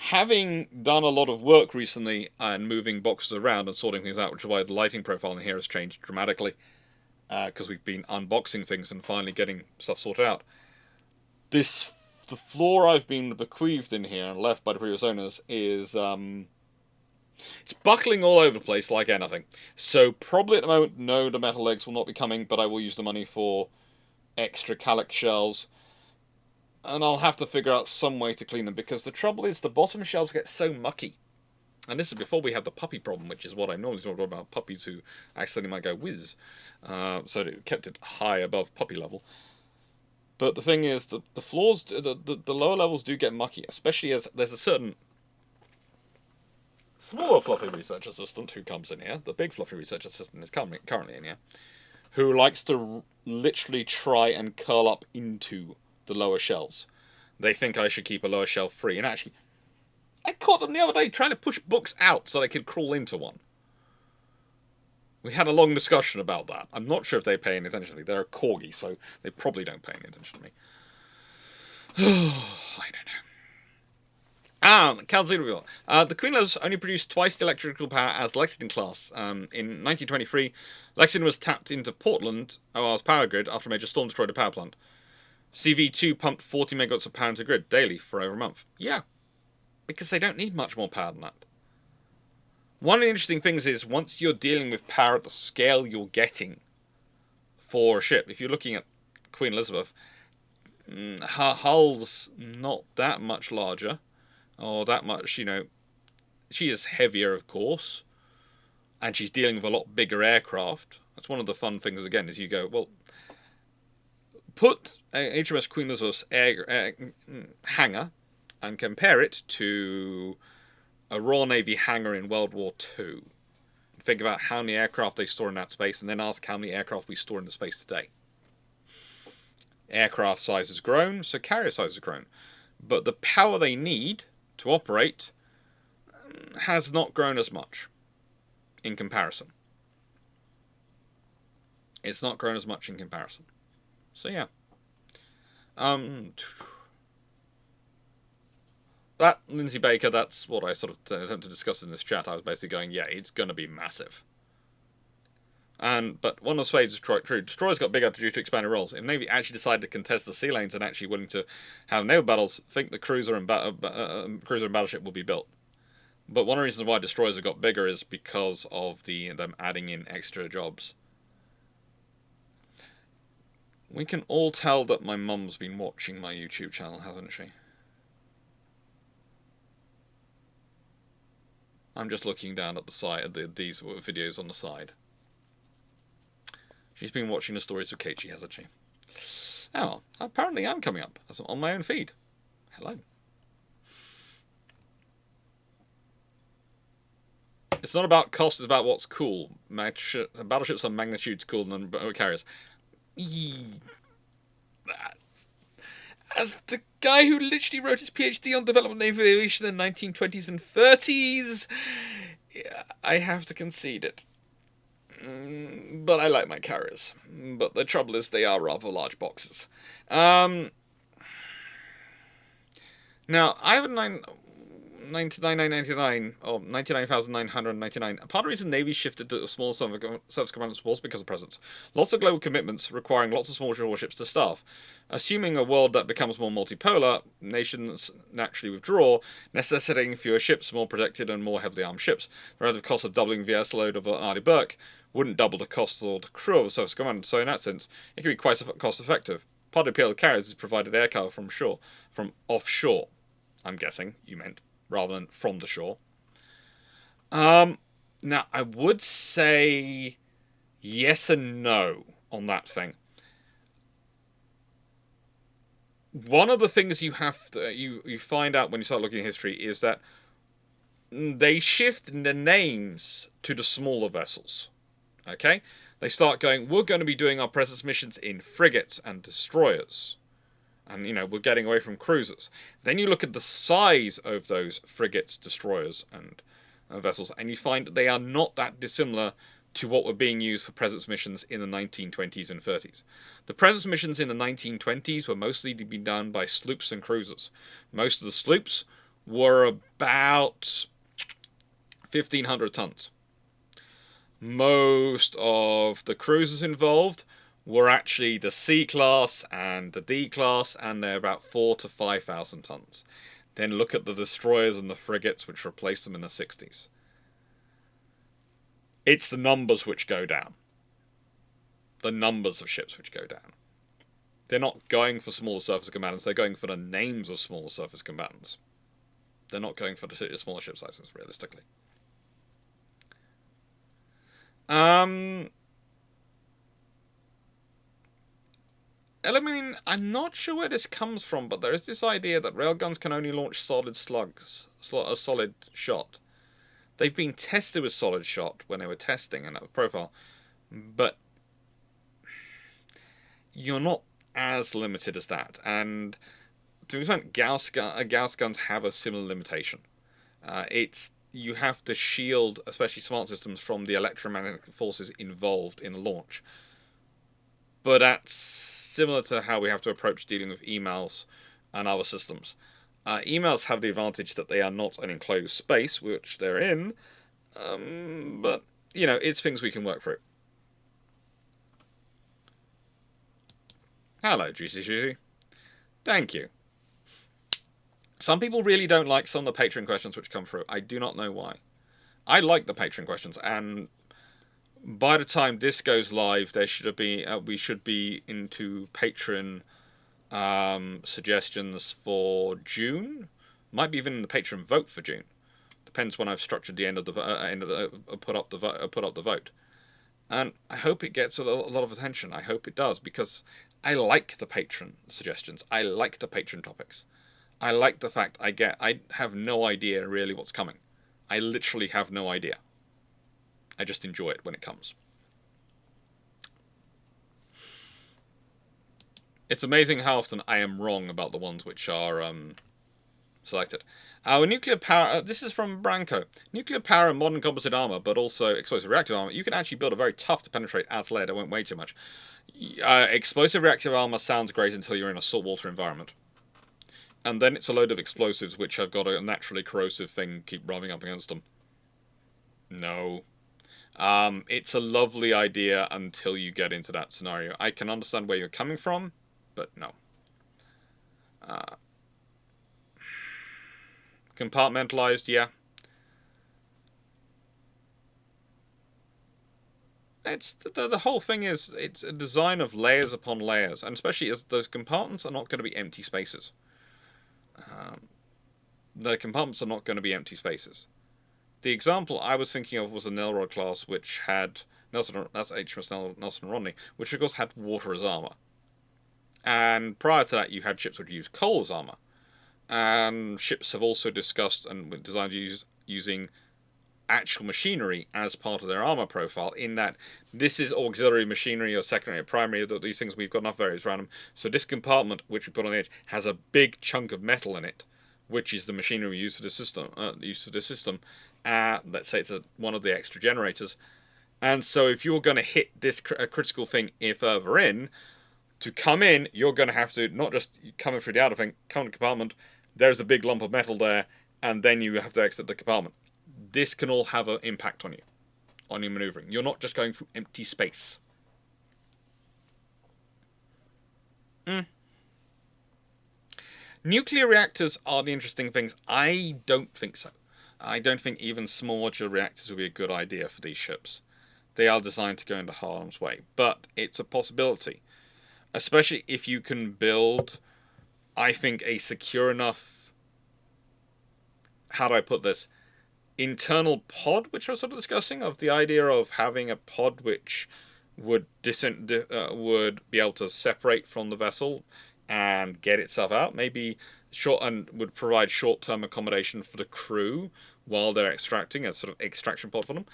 [SPEAKER 1] Having done a lot of work recently and moving boxes around and sorting things out, which is why the lighting profile in here has changed dramatically, because we've been unboxing things and finally getting stuff sorted out. The floor I've been bequeathed in here and left by the previous owners is it's buckling all over the place like anything. So probably at the moment, no, the metal legs will not be coming, but I will use the money for extra Clarke shells. And I'll have to figure out some way to clean them, because the trouble is the bottom shelves get so mucky. And this is before we have the puppy problem, which is what I normally talk about, puppies who accidentally might go whiz. So it kept it high above puppy level. But the thing is, the floors, the lower levels do get mucky, especially as there's a certain smaller fluffy research assistant who comes in here. The big fluffy research assistant is currently in here, who likes to literally try and curl up into the lower shelves. They think I should keep a lower shelf free, and actually, I caught them the other day trying to push books out so they could crawl into one. We had a long discussion about that. I'm not sure if they pay any attention to me. They're a corgi, so they probably don't pay any attention to me. I don't know. Calzino. The Queen Elizabeth only produced twice the electrical power as Lexington class. In 1923, Lexington was tapped into Portland, OR's power grid, after a major storm destroyed a power plant. CV2 pumped 40 megawatts of power into the grid daily for over a month. Yeah, because they don't need much more power than that. One of the interesting things is, once you're dealing with power at the scale you're getting for a ship, if you're looking at Queen Elizabeth, her hull's not that much larger, or that much, she is heavier, of course, and she's dealing with a lot bigger aircraft. That's one of the fun things, again, is you go, well, put HMS Queen Elizabeth's hangar and compare it to a Royal Navy hangar in World War II. think about how many aircraft they store in that space, and then ask how many aircraft we store in the space today. Aircraft size has grown, so carrier size has grown. But the power they need to operate has not grown as much in comparison. It's not grown as much in comparison. So yeah. That, Lindsay Baker, that's what I sort of attempted to discuss in this chat. I was basically going, yeah, it's going to be massive. But one of the swades is quite true. Destroyers got bigger due to expanded roles. If Navy actually decided to contest the sea lanes and actually willing to have naval battles, think the cruiser and battleship will be built. But one of the reasons why destroyers have got bigger is because of them adding in extra jobs. We can all tell that my mum's been watching my YouTube channel, hasn't she? I'm just looking down at the side of these videos on the side. She's been watching the stories of Keiichi, hasn't she? Oh, apparently I'm coming up on my own feed. Hello. It's not about cost, it's about what's cool. Battleships are magnitudes cooler than carriers. As the guy who literally wrote his PhD on development of naval aviation in the 1920s and 30s, I have to concede it. But I like my carriers. But the trouble is they are rather large boxes. Now, I have a 99,999 or 99,999. Part of the reason Navy shifted to small surface command was because of presence. Lots of global commitments requiring lots of small warships to staff. Assuming a world that becomes more multipolar, nations naturally withdraw, necessitating fewer ships, more protected and more heavily armed ships. The relative cost of doubling VS load of an Arleigh Burke wouldn't double the cost or the crew of a surface command, so in that sense, it can be quite cost effective. Part of the appeal of carriers is provided air cover from offshore. I'm guessing you meant, rather than from the shore. Now, I would say yes and no on that thing. One of the things you have to you find out when you start looking at history is that they shift the names to the smaller vessels. Okay? They start going, we're going to be doing our presence missions in frigates and destroyers. And, we're getting away from cruisers. Then you look at the size of those frigates, destroyers, and vessels, and you find that they are not that dissimilar to what were being used for presence missions in the 1920s and 30s. The presence missions in the 1920s were mostly to be done by sloops and cruisers. Most of the sloops were about 1,500 tons. Most of the cruisers involved were actually the C class and the D class, and they're about 4,000 to 5,000 tons. Then look at the destroyers and the frigates, which replaced them in the 60s. It's the numbers which go down. The numbers of ships which go down. They're not going for smaller surface combatants, they're going for the names of smaller surface combatants. They're not going for the smaller ship sizes, realistically. I mean, I'm not sure where this comes from, but there is this idea that railguns can only launch solid slugs, a solid shot. They've been tested with solid shot when they were testing and that profile, but you're not as limited as that. And to an extent, Gauss guns have a similar limitation. You have to shield, especially smart systems, from the electromagnetic forces involved in a launch. But that's similar to how we have to approach dealing with emails and other systems. Emails have the advantage that they are not an enclosed space, which they're in, but, it's things we can work through. Hello, Juicy Juicy. Thank you. Some people really don't like some of the Patreon questions which come through. I do not know why. I like the Patreon questions, and by the time this goes live, we should be into Patreon suggestions for June. Might be even in the Patreon vote for June. Depends when I've structured the put up the vote. And I hope it gets a lot of attention. I hope it does, because I like the Patreon suggestions. I like the Patreon topics. I like the fact I have no idea really what's coming. I literally have no idea. I just enjoy it when it comes. It's amazing how often I am wrong about the ones which are selected. Our nuclear power, this is from Branco. Nuclear power and modern composite armor, but also explosive reactive armor. You can actually build a very tough to penetrate outer layer that won't weigh too much. Explosive reactive armor sounds great until you're in a saltwater environment. And then it's a load of explosives which have got a naturally corrosive thing keep rubbing up against them. No. It's a lovely idea until you get into that scenario. I can understand where you're coming from, but no. Compartmentalized, yeah. It's the whole thing is it's a design of layers upon layers, and especially as those compartments are not going to be empty spaces. The compartments are not going to be empty spaces. The example I was thinking of was a Nelrod class, which had that's HMS Nelson and Rodney, which of course had water as armor. And prior to that, you had ships which used coal as armor. And ships have also discussed and designed using actual machinery as part of their armor profile, in that this is auxiliary machinery or secondary or primary, these things we've got enough variants around them. So this compartment, which we put on the edge, has a big chunk of metal in it, which is the machinery we use for the system. Let's say it's one of the extra generators. And so if you're going to hit this critical thing further in, to come in, you're going to have to not just come in through the outer thing, come in the compartment, there's a big lump of metal there, and then you have to exit the compartment. This can all have an impact on you, on your maneuvering. You're not just going through empty space. Nuclear reactors are the interesting things. I don't think so. I don't think even small modular reactors would be a good idea for these ships. They are designed to go into harm's way, but it's a possibility. Especially if you can build, I think, a secure enough, how do I put this, internal pod, which I was sort of discussing, of the idea of having a pod which would be able to separate from the vessel and get itself out, maybe and would provide short-term accommodation for the crew while they're extracting, a sort of extraction pod for them.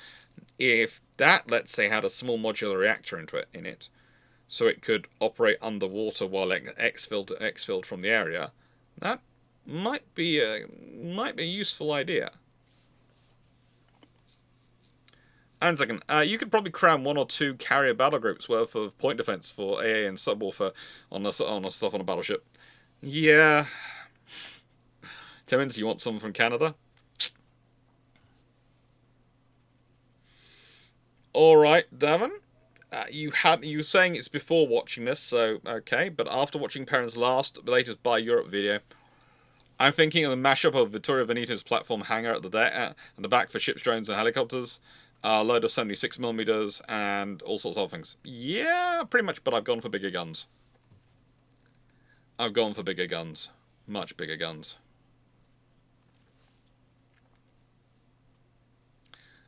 [SPEAKER 1] If that, let's say, had a small modular reactor in it, so it could operate underwater while exfilled from the area, that might be a useful idea. And second, you could probably cram 1 or 2 carrier battle groups worth of point defense for AA and subwarfare on a battleship. Yeah. Timmins, you want someone from Canada? Alright, Davin. You were saying it's before watching this, so okay, but after watching Perrin's latest Buy Europe video, I'm thinking of the mashup of Vittorio Veneto's platform hangar at the back for ships, drones, and helicopters, a load of 76mm, and all sorts of things. Yeah, pretty much, but I've gone for bigger guns. Much bigger guns.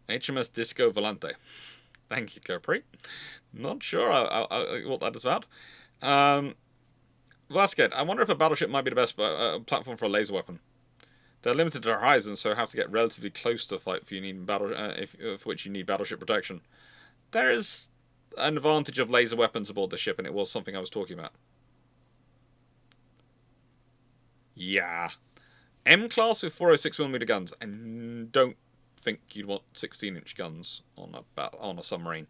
[SPEAKER 1] HMS Disco Volante. Thank you, Capri. Not sure what that is about. Vasquez, I wonder if a battleship might be the best platform for a laser weapon. They're limited to horizons, so have to get relatively close to fight for which you need battleship protection. There is an advantage of laser weapons aboard the ship, and it was something I was talking about. Yeah. M-class with 406mm guns, and don't think you'd want 16-inch guns on a submarine.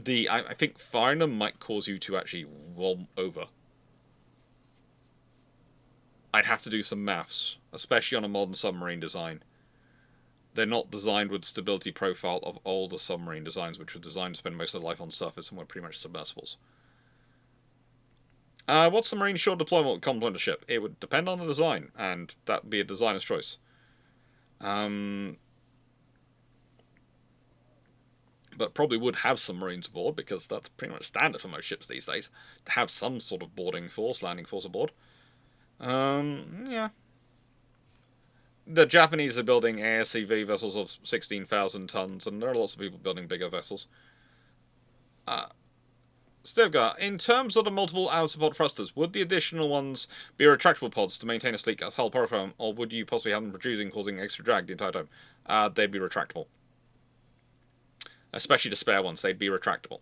[SPEAKER 1] I think firing them might cause you to actually roll over. I'd have to do some maths, especially on a modern submarine design. They're not designed with stability profile of older submarine designs, which were designed to spend most of their life on surface and were pretty much submersibles. What submarine short deployment would complement a ship? It would depend on the design, and that would be a designer's choice. But probably would have submarines aboard, because that's pretty much standard for most ships these days, to have some sort of landing force aboard. Yeah. The Japanese are building ASCV vessels of 16,000 tons, and there are lots of people building bigger vessels. Stivgar, in terms of the multiple outer support thrusters, would the additional ones be retractable pods to maintain a sleek hull profile, or would you possibly have them causing extra drag the entire time? They'd be retractable. especially the spare ones. They'd be retractable.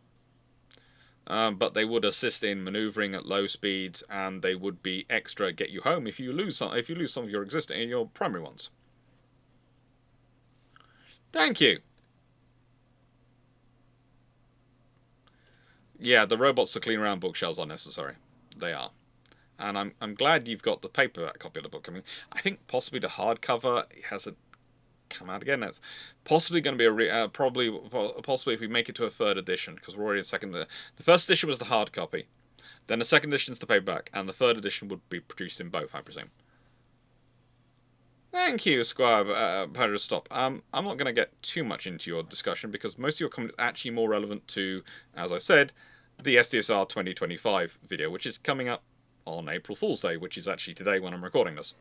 [SPEAKER 1] But they would assist in manoeuvring at low speeds, and they would be extra get you home if you lose some of your primary ones. Thank you. Yeah, the robots to clean around bookshelves are necessary. They are. And I'm glad you've got the paperback copy of the book. I mean, I think possibly the hardcover hasn't come out again. That's possibly going to be possibly if we make it to a third edition, because we're already in second. The first edition was the hard copy, then the second edition is the paperback, and the third edition would be produced in both, I presume. Thank you, Squire. Stop. I'm not going to get too much into your discussion because most of your comments are actually more relevant to, as I said, the SDSR 2025 video, which is coming up on April Fool's Day, which is actually today when I'm recording this.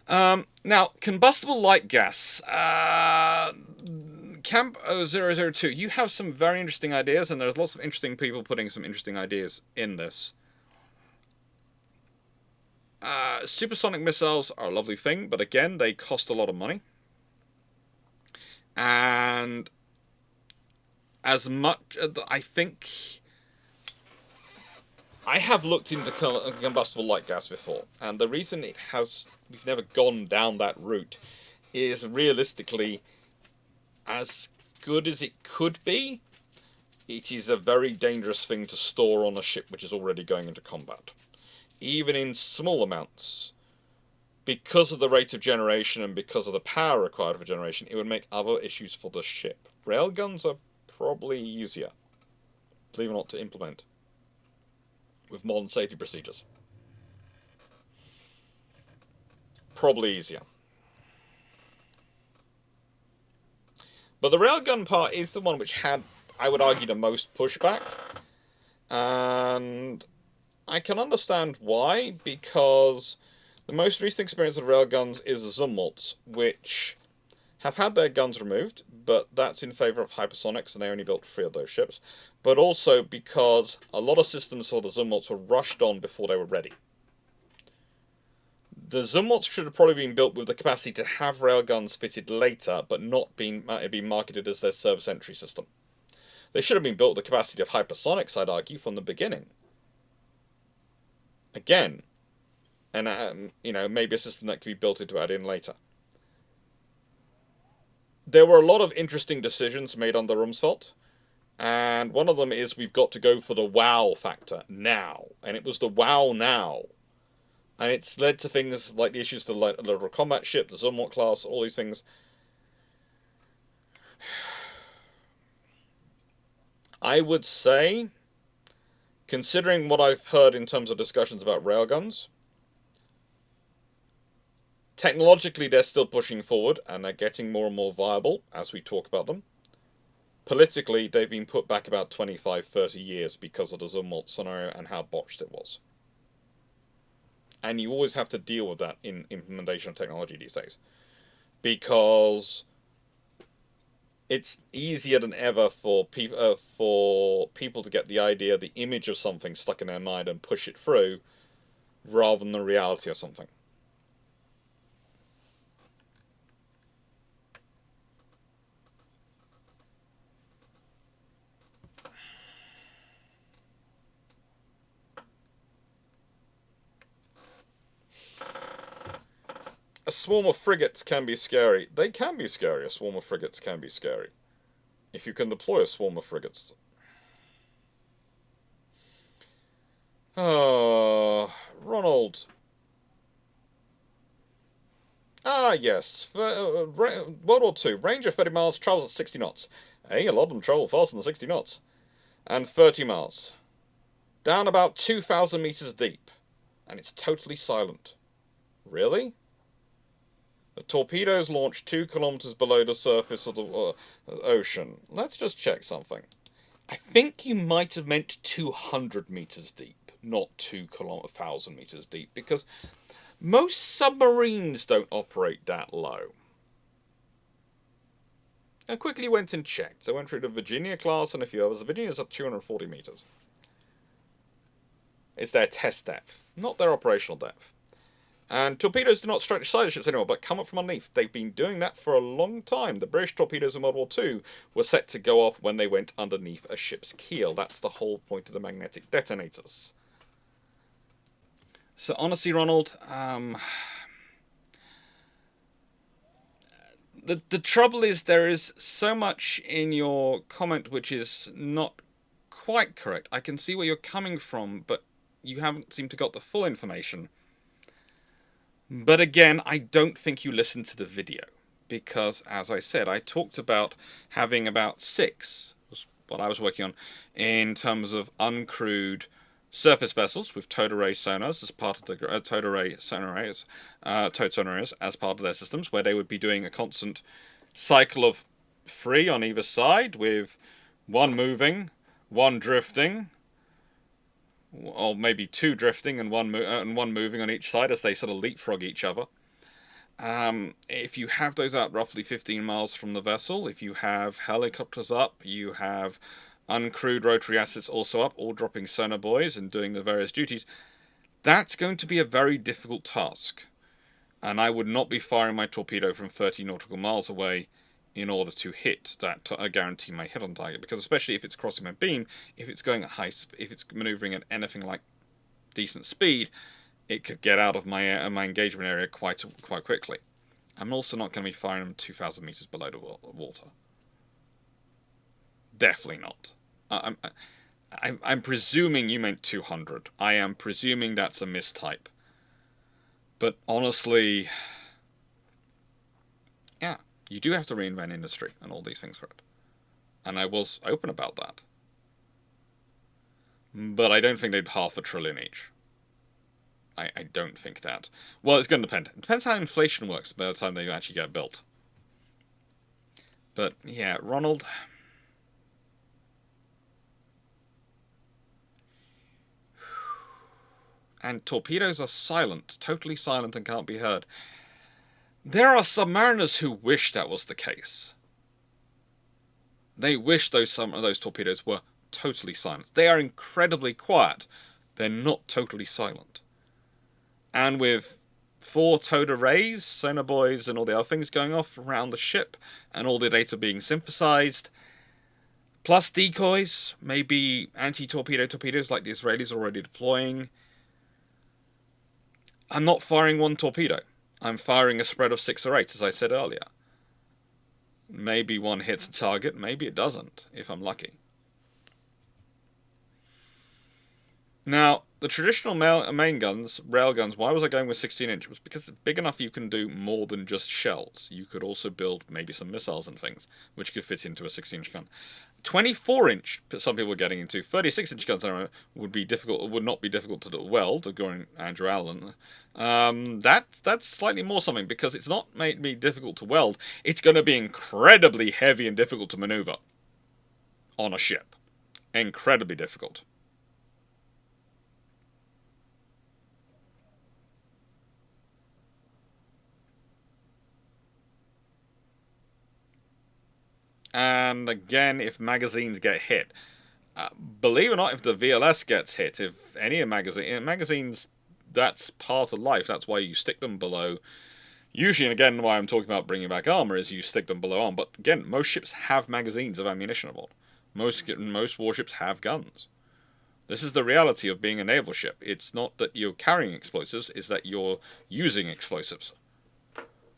[SPEAKER 1] Now, combustible light gas. Camp 002, you have some very interesting ideas, and there's lots of interesting people putting some interesting ideas in this. Supersonic missiles are a lovely thing, but again, they cost a lot of money. And as much, I think, I have looked into combustible light gas before, and the reason we've never gone down that route is realistically, as good as it could be, it is a very dangerous thing to store on a ship which is already going into combat. Even in small amounts, because of the rate of generation and because of the power required for generation, it would make other issues for the ship. Railguns are probably easier, believe it or not, to implement with modern safety procedures. Probably easier. But the railgun part is the one which had, I would argue, the most pushback. And I can understand why, because the most recent experience of railguns is the Zumwalts, which have had their guns removed, but that's in favour of Hypersonics, and they only built 3 of those ships. But also because a lot of systems for the Zumwalts were rushed on before they were ready. The Zumwalts should have probably been built with the capacity to have railguns fitted later, but not be marketed as their service entry system. They should have been built with the capacity of Hypersonics, I'd argue, from the beginning. Again, and maybe a system that could be built in to add in later. There were a lot of interesting decisions made under Rumsfeld, and one of them is we've got to go for the wow factor now, and it was the wow now. And it's led to things like the issues with the little combat ship, the Zumwalt class, all these things. I would say, considering what I've heard in terms of discussions about railguns, technologically they're still pushing forward, and they're getting more and more viable as we talk about them. Politically, they've been put back about 25-30 years because of the Zumwalt scenario and how botched it was. And you always have to deal with that in implementation of technology these days. Because it's easier than ever for people to get the idea, the image of something stuck in their mind and push it through, rather than the reality of something. A swarm of frigates can be scary. They can be scary. A swarm of frigates can be scary. If you can deploy a swarm of frigates. Ronald. Ah, yes. World War II. Range of 30 miles, travels at 60 knots. Hey, a lot of them travel faster than 60 knots. And 30 miles. Down about 2,000 meters deep. And it's totally silent. Really? The torpedoes launched 2 kilometers below the surface of the ocean. Let's just check something. I think you might have meant 200 meters deep, not 2,000 meters deep, because most submarines don't operate that low. I quickly went and checked. I went through the Virginia class and a few others. The Virginia's at 240 meters. It's their test depth, not their operational depth. And torpedoes do not stretch side ships anymore, but come up from underneath. They've been doing that for a long time. The British torpedoes in World War II were set to go off when they went underneath a ship's keel. That's the whole point of the magnetic detonators. So honestly, Ronald, the trouble is there is so much in your comment which is not quite correct. I can see where you're coming from, but you haven't seemed to got the full information. But again, I don't think you listened to the video, because, as I said, I talked about having about 6, was what I was working on, in terms of uncrewed surface vessels with towed array sonars as part of the towed sonars as part of their systems, where they would be doing a constant cycle of 3 on either side, with 1 moving, 1 drifting, or maybe 2 drifting and one moving on each side as they sort of leapfrog each other. If you have those out roughly 15 miles from the vessel, if you have helicopters up, you have uncrewed rotary assets also up, all dropping sonar buoys and doing the various duties, that's going to be a very difficult task. And I would not be firing my torpedo from 30 nautical miles away in order to hit that, guarantee my hit on target, because especially if it's crossing my beam, if it's going at if it's maneuvering at anything like decent speed, it could get out of my my engagement area quite quickly. I'm also not going to be firing them 2,000 meters below the water. Definitely not. I'm presuming you meant 200. I am presuming that's a mistype. But honestly, yeah. You do have to reinvent industry and all these things for it. And I was open about that. But I don't think they'd $500 billion each. I don't think that. Well, it's going to depend. It depends how inflation works by the time they actually get built. But, yeah, Ronald... And torpedoes are silent, totally silent and can't be heard. There are submariners who wish that was the case. They wish some of those torpedoes were totally silent. They are incredibly quiet. They're not totally silent. And with 4 towed arrays, sonar buoys, and all the other things going off around the ship, and all the data being synthesized, plus decoys, maybe anti-torpedo torpedoes like the Israelis are already deploying, I'm not firing 1 torpedo. I'm firing a spread of 6 or 8, as I said earlier. Maybe 1 hits a target, maybe it doesn't, if I'm lucky. Now, the traditional main guns, railguns, why was I going with 16-inch? It was because it's big enough you can do more than just shells. You could also build maybe some missiles and things, which could fit into a 16-inch gun. 24-inch, some people are getting into. 36-inch guns would not be difficult to weld, according to Andrew Allen. That's slightly more something, because it's not made me difficult to weld. It's going to be incredibly heavy and difficult to maneuver on a ship. Incredibly difficult. And again, if magazines get hit, believe it or not, if the VLS gets hit, if any magazines, that's part of life. That's why you stick them below. Usually, and again, why I'm talking about bringing back armor is you stick them below arm. But again, most ships have magazines of ammunition aboard. Most warships have guns. This is the reality of being a naval ship. It's not that you're carrying explosives, it's that you're using explosives.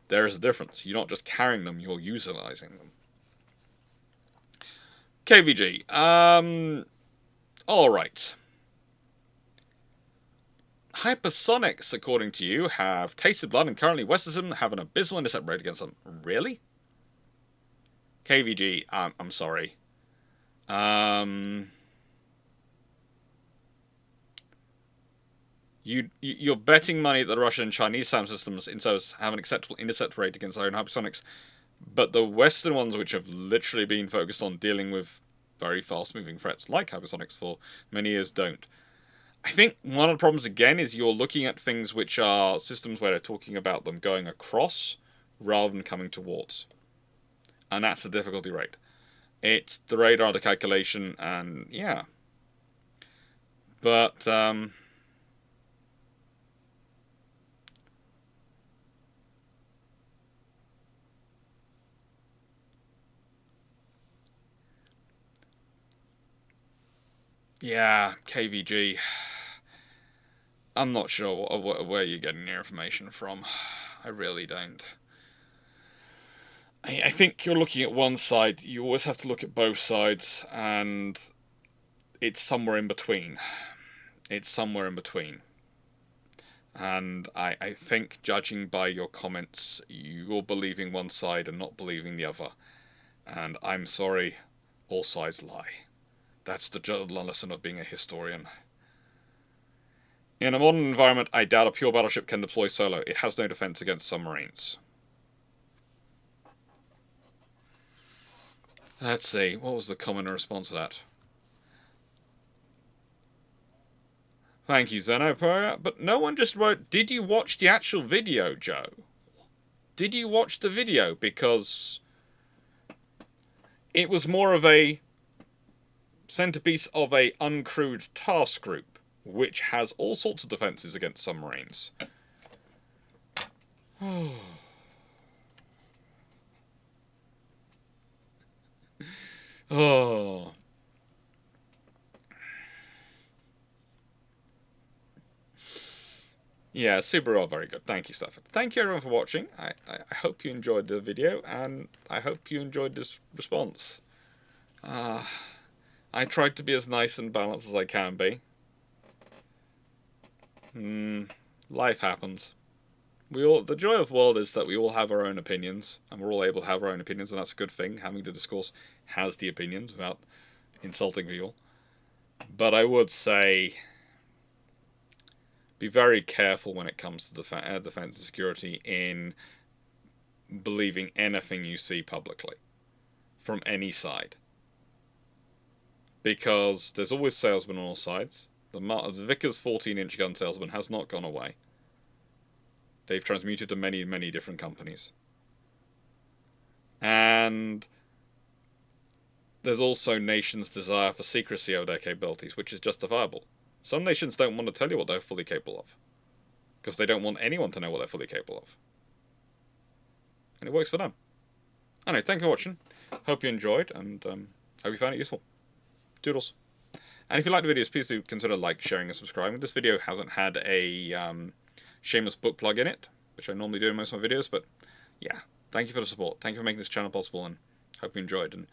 [SPEAKER 1] There is a difference. You're not just carrying them, you're utilizing them. KVG. Alright. Hypersonics, according to you, have tasted blood and currently west of them have an abysmal intercept rate against them. Really? KVG, I'm sorry. You're betting money that the Russian and Chinese SAM systems have an acceptable intercept rate against their own hypersonics, but the Western ones, which have literally been focused on dealing with very fast-moving threats like hypersonics for many years, don't. I think one of the problems, again, is you're looking at things which are systems where they're talking about them going across rather than coming towards. And that's the difficulty rate. It's the radar, the calculation, and yeah. But, Yeah, KVG. I'm not sure where you're getting your information from. I really don't. I think you're looking at one side. You always have to look at both sides, and it's somewhere in between. It's somewhere in between. And I think, judging by your comments, you're believing one side and not believing the other. And I'm sorry, all sides lie. That's the lesson of being a historian. In a modern environment, I doubt a pure battleship can deploy solo. It has no defense against submarines. Let's see, what was the common response to that? Thank you, Zeno. But no one just wrote, did you watch the actual video, Joe? Did you watch the video? Because it was more of a centerpiece of a uncrewed task group, which has all sorts of defenses against submarines. Oh. Yeah, super all very good. Thank you, Stafford. Thank you, everyone, for watching. I hope you enjoyed the video, and I hope you enjoyed this response. I tried to be as nice and balanced as I can be. Life happens. The joy of the world is that we all have our own opinions, and we're all able to have our own opinions, and that's a good thing. Having the discourse has the opinions without insulting people. But I would say, be very careful when it comes to defense and security in believing anything you see publicly from any side. Because there's always salesmen on all sides. The Vickers 14-inch gun salesman has not gone away. They've transmuted to many, many different companies. And there's also nations' desire for secrecy of their capabilities, which is justifiable. Some nations don't want to tell you what they're fully capable of, because they don't want anyone to know what they're fully capable of. And it works for them. Anyway, thank you for watching. Hope you enjoyed, and hope you found it useful. Doodles. And if you like the videos, please do consider sharing, and subscribing. This video hasn't had a shameless book plug in it, which I normally do in most of my videos, but yeah, thank you for the support. Thank you for making this channel possible, and hope you enjoyed. And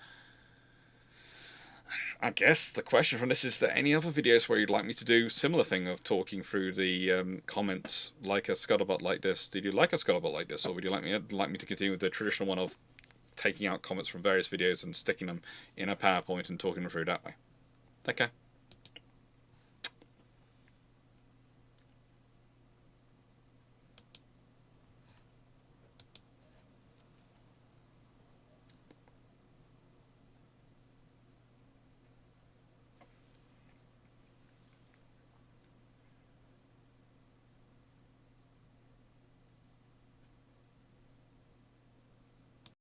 [SPEAKER 1] I guess the question from this is there any other videos where you'd like me to do similar thing of talking through the comments like a scuttlebutt like this? Did you like a scuttlebutt like this, or would you like me to continue with the traditional one of taking out comments from various videos and sticking them in a PowerPoint and talking them through that way? Take care.